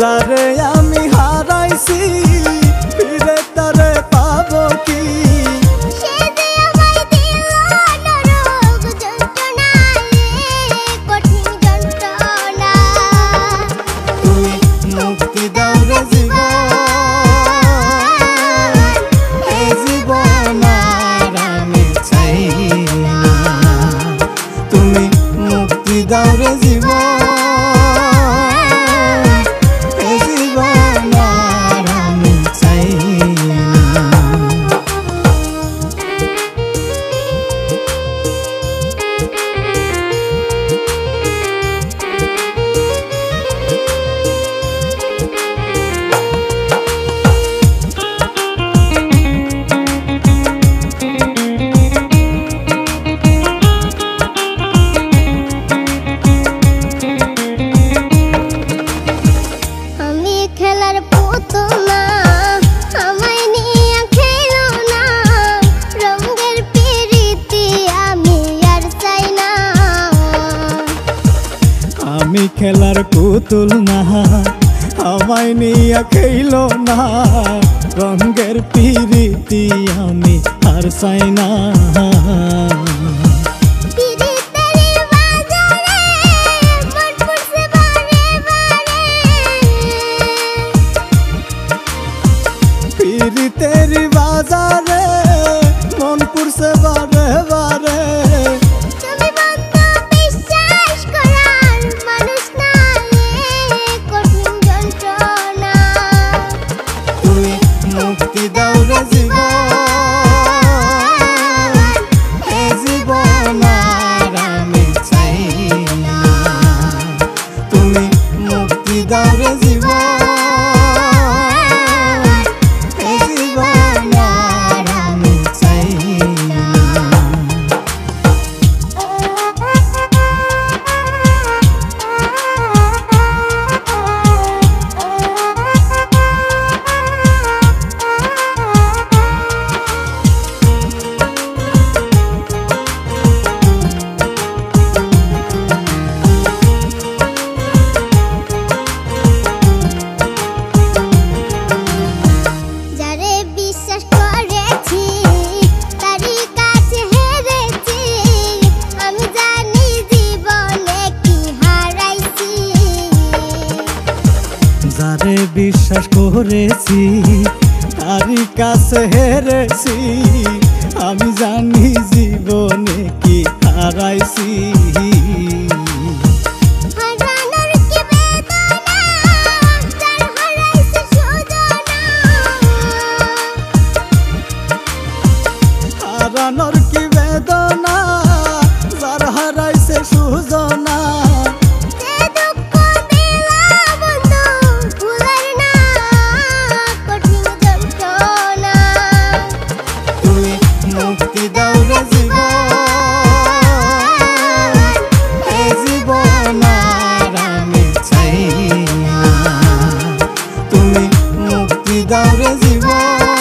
যারে আমি হারাইছি ফিরে তারে পাবো কি? সে যে আমায় দিল নরক যন্ত্রণা রে কঠিন যন্ত্রণা। তুমি মুক্তি দাও রে জীবন, এ জীবন আর আমি চাই না। তুমি মুক্তি দাও রে জীবন, আমি খেলার পুতুল না, আমায় নিয়ে খেলো না, রঙের পিরিতি আমি আর চাই না। পিরিতের বাজারে মন পুরছে বারে বারে, মুক্তি দাও রে জীবন, এ জীবন আর আমি চাই না। তুমি মুক্তি দাও রে জীবন, এ জীবন আর আমি চাই না। যারে বিশ্বাস করেছি তারই কাছে হেরেছি, আমি জানি জীবনে কি হারাইছি। হারানোর কি বেদনা, যার হারাইছে সুজনা। মুক্তি দাও রে জীবন, এ জীবন আর আমি চাই না। তুমি মুক্তি দাও রে জীবন।